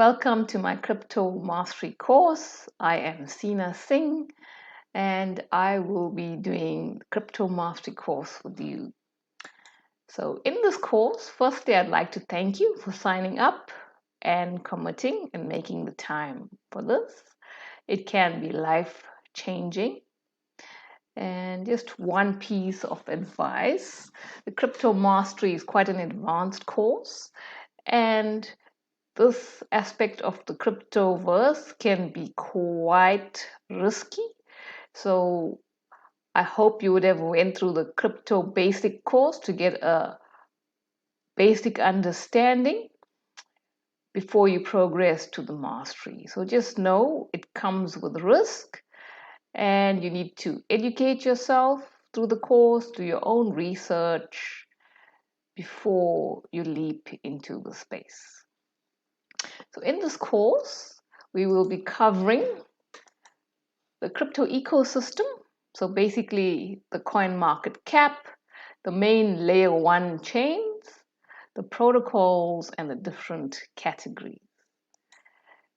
Welcome to my Crypto Mastery course. I am Seena Singh and I will be doing the Crypto Mastery course with you. So, in this course, firstly, I'd like to thank you for signing up and committing and making the time for this. It can be life changing. And just one piece of advice, the Crypto Mastery is quite an advanced course, and this aspect of the cryptoverse can be quite risky. So I hope you would have went through the crypto basic course to get a basic understanding before you progress to the mastery. So just know it comes with risk and you need to educate yourself through the course, do your own research before you leap into the space. So in this course, we will be covering the crypto ecosystem. So basically the coin market cap, the main layer one chains, the protocols, and the different categories.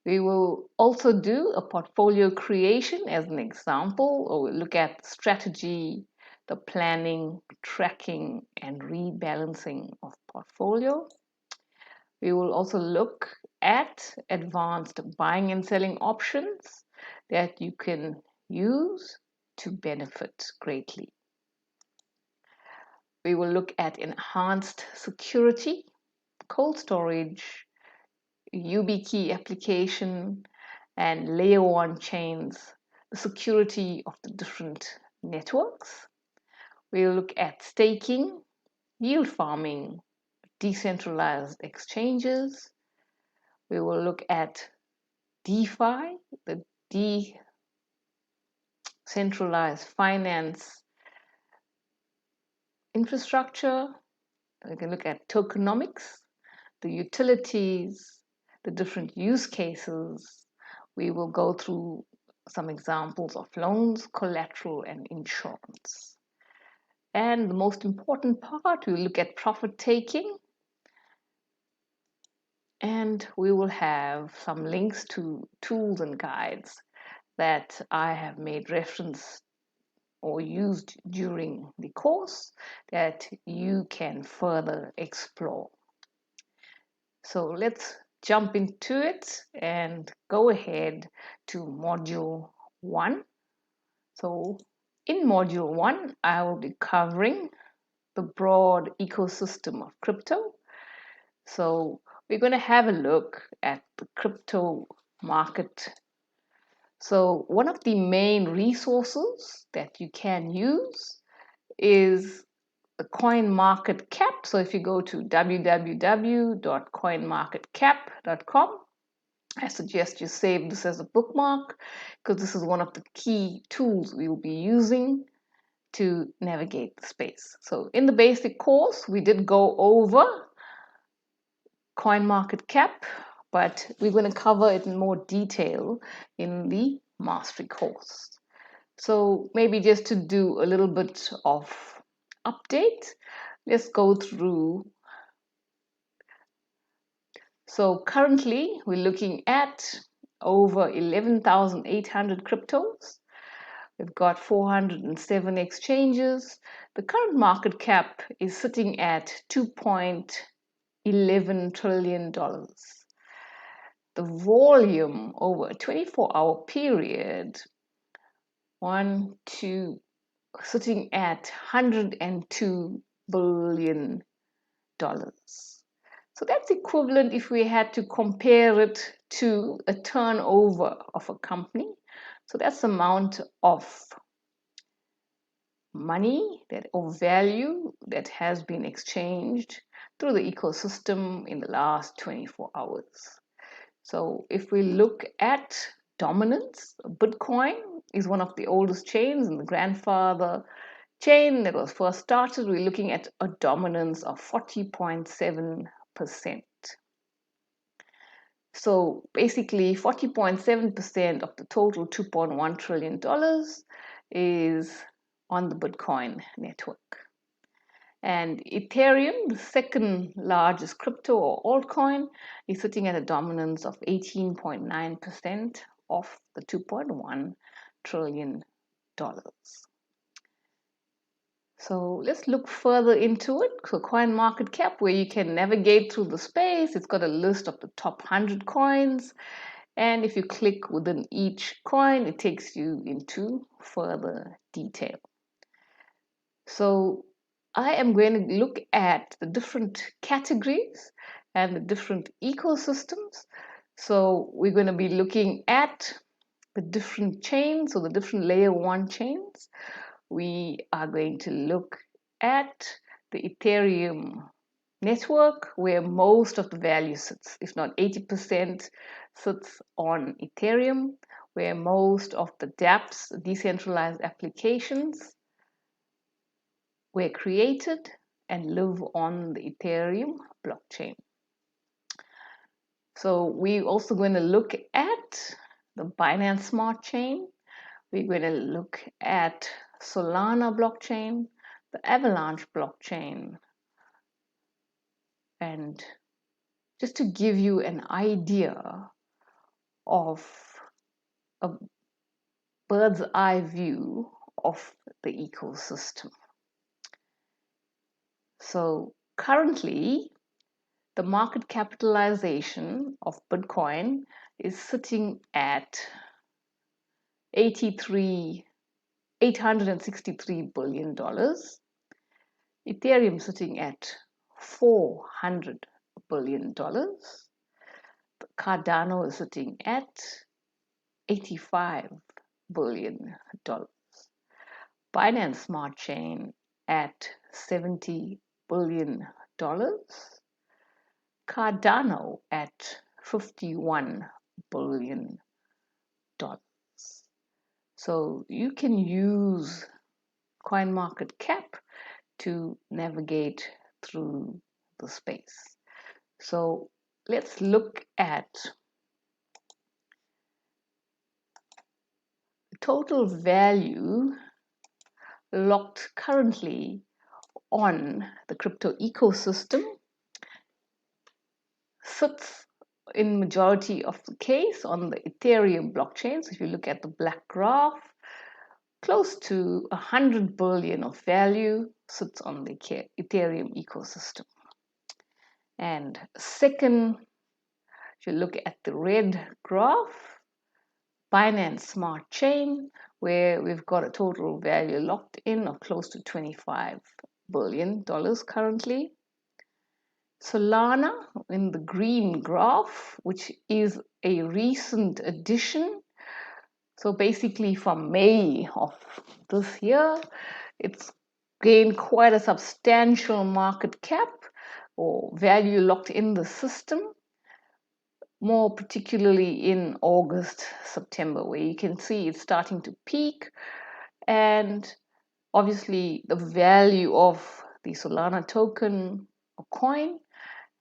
We will also do a portfolio creation as an example, or we'll look at strategy, the planning, tracking, and rebalancing of portfolio. We will also look at advanced buying and selling options that you can use to benefit greatly. We will look at enhanced security, cold storage, YubiKey application, and layer one chains, the security of the different networks. We will look at staking, yield farming, decentralized exchanges. We will look at DeFi, the decentralized finance infrastructure. We can look at tokenomics, the utilities, the different use cases. We will go through some examples of loans, collateral, and insurance. And the most important part, we will look at profit taking. And we will have some links to tools and guides that I have made reference or used during the course that you can further explore. So let's jump into it and go ahead to module 1. So in module 1, I will be covering the broad ecosystem of crypto. So we're going to have a look at the crypto market. So one of the main resources that you can use is the coin market cap. So if you go to www.coinmarketcap.com, I suggest you save this as a bookmark because this is one of the key tools we will be using to navigate the space. So in the basic course, we did go over CoinMarketCap, but we're going to cover it in more detail in the mastery course. So maybe just to do a little bit of update, let's go through. So currently we're looking at over 11,800 cryptos. We've got 407 exchanges. The current market cap is sitting at $2.11 trillion. The volume over a 24-hour period, sitting at $102 billion. So that's equivalent if we had to compare it to a turnover of a company. So that's the amount of money or value that has been exchanged through the ecosystem in the last 24 hours. So if we look at dominance, Bitcoin is one of the oldest chains and the grandfather chain that was first started. We're looking at a dominance of 40.7%. So basically 40.7% of the total $2.1 trillion is on the Bitcoin network. And Ethereum, the second largest crypto or altcoin, is sitting at a dominance of 18.9% of the $2.1 trillion. So let's look further into it. So CoinMarketCap, where you can navigate through the space, it's got a list of the top 100 coins. And if you click within each coin, it takes you into further detail. So I am going to look at the different categories and the different ecosystems. So we're going to be looking at the different chains, or the different layer 1 chains. We are going to look at the Ethereum network, where most of the value sits, if not 80%, sits on Ethereum, where most of the dApps, decentralized applications, were created and live on the Ethereum blockchain. So we're also going to look at the Binance Smart Chain. We're going to look at Solana blockchain, the Avalanche blockchain, and just to give you an idea of a bird's eye view of the ecosystem. So currently, the market capitalization of Bitcoin is sitting at $863 billion. Ethereum sitting at $400 billion. Cardano is sitting at $85 billion. Binance Smart Chain at $70 billion. Cardano at $51 billion. So you can use CoinMarketCap to navigate through the space. So let's look at the total value locked currently on the crypto ecosystem. Sits in majority of the case on the Ethereum blockchain. So if you look at the black graph, close to 100 billion of value sits on the Ethereum ecosystem. And second, if you look at the red graph, Binance Smart Chain, where we've got a total value locked in of close to $25 billion currently. Solana in the green graph, which is a recent addition. So basically from May of this year, it's gained quite a substantial market cap or value locked in the system, more particularly in August, September, where you can see it's starting to peak. And obviously the value of the Solana token or coin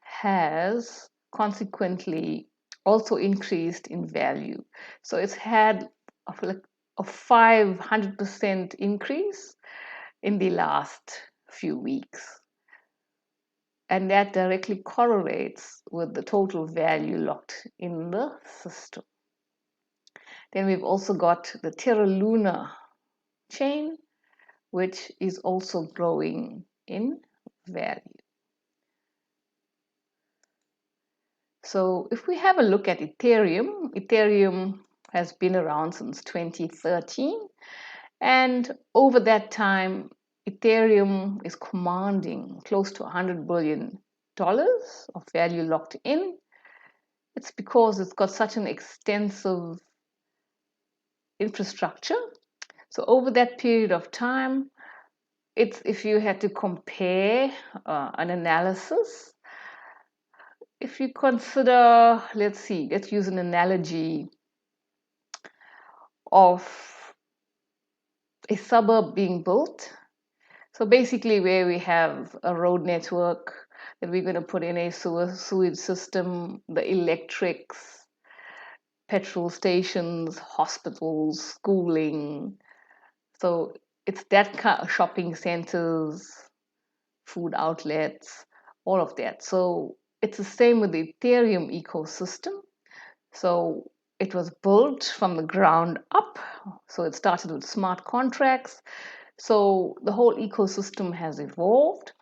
has consequently also increased in value. So it's had a 500% increase in the last few weeks. And that directly correlates with the total value locked in the system. Then we've also got the Terra Luna chain, which is also growing in value. So if we have a look at Ethereum, Ethereum has been around since 2013. And over that time, Ethereum is commanding close to $100 billion of value locked in. It's because it's got such an extensive infrastructure. So over that period of time, if you had to compare an analysis, if you consider, let's use an analogy of a suburb being built. So basically where we have a road network that we're going to put in a sewage system, the electrics, petrol stations, hospitals, schooling. So it's that kind of shopping centers, food outlets, all of that. So it's the same with the Ethereum ecosystem. So it was built from the ground up. So it started with smart contracts. So the whole ecosystem has evolved.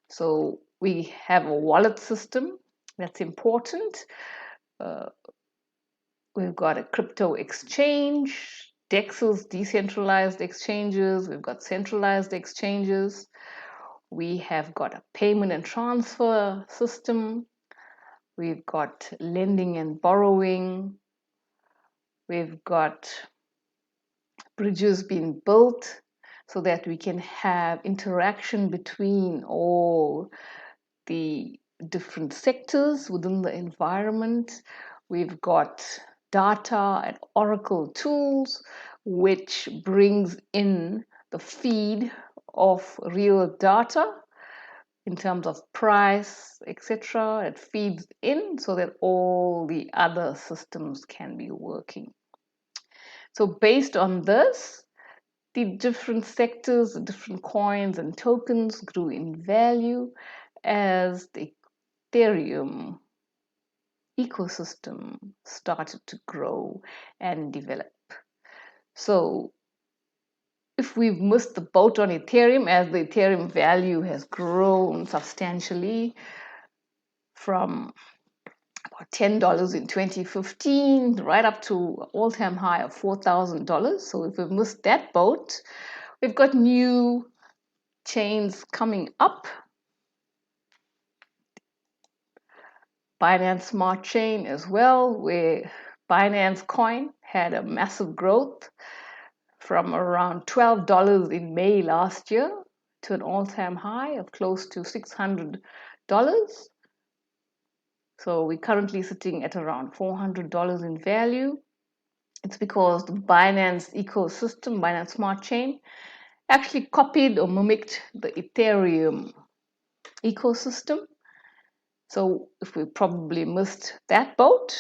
So we have a wallet system that's important. Uh, we've got a crypto exchange, DEXs, decentralized exchanges. We've got centralized exchanges. We have got a payment and transfer system. We've got lending and borrowing. We've got bridges being built so that we can have interaction between all the different sectors within the environment. We've got data and Oracle tools, which brings in the feed of real data in terms of price, etc. It feeds in so that all the other systems can be working. So based on this, the different sectors, the different coins and tokens grew in value as the Ethereum ecosystem started to grow and develop. So if we've missed the boat on Ethereum, as the Ethereum value has grown substantially from about $10 in 2015 right up to an all-time high of $4,000. So if we've missed that boat, we've got new chains coming up. Binance Smart Chain as well, where Binance Coin had a massive growth from around $12 in May last year to an all-time high of close to $600. So we're currently sitting at around $400 in value. It's because the Binance ecosystem, Binance Smart Chain, actually copied or mimicked the Ethereum ecosystem. So if we probably missed that boat,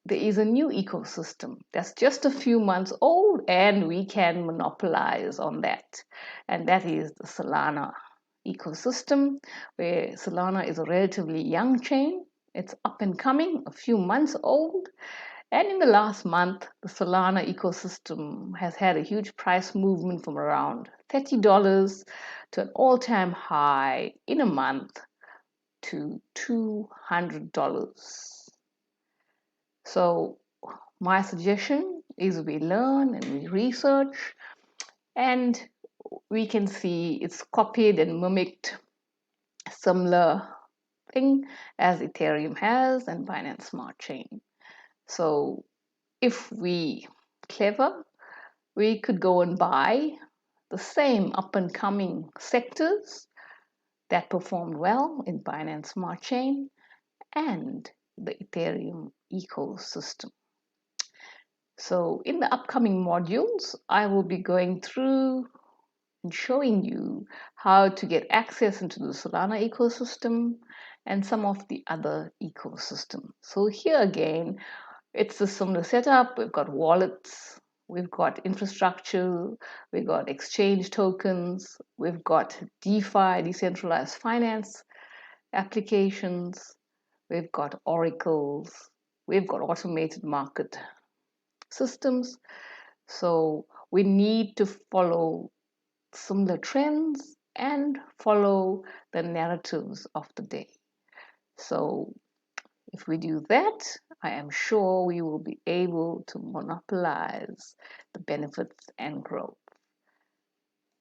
there is a new ecosystem that's just a few months old and we can monopolize on that. And that is the Solana ecosystem, where Solana is a relatively young chain. It's up and coming, a few months old. And in the last month, the Solana ecosystem has had a huge price movement from around $30 to an all-time high in a month to $200. So my suggestion is we learn and we research, and we can see it's copied and mimicked similar thing as Ethereum has and Binance Smart Chain. So if we clever, we could go and buy the same up and coming sectors that performed well in Binance Smart Chain and the Ethereum ecosystem. So in the upcoming modules, I will be going through and showing you how to get access into the Solana ecosystem and some of the other ecosystems. So here again, it's a similar setup. We've got wallets, we've got infrastructure, we've got exchange tokens, we've got DeFi, decentralized finance applications, we've got oracles, we've got automated market systems. So we need to follow similar trends and follow the narratives of the day. So if we do that, I am sure we will be able to monopolize the benefits and growth.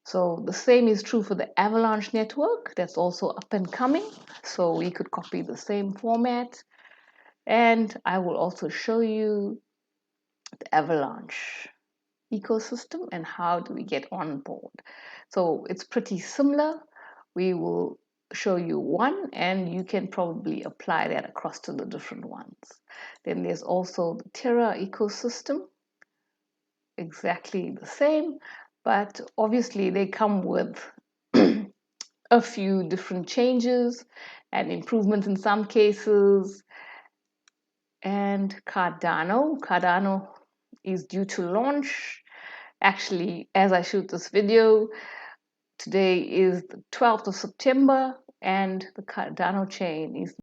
So the same is true for the Avalanche network that's also up and coming. So we could copy the same format. And I will also show you the Avalanche ecosystem and how do we get on board. So it's pretty similar. We will show you one and you can probably apply that across to the different ones. Then there's also the Terra ecosystem, exactly the same, but obviously they come with a few different changes and improvements in some cases. And Cardano is due to launch. Actually, as I shoot this video, Today is the 12th of September and the Cardano chain is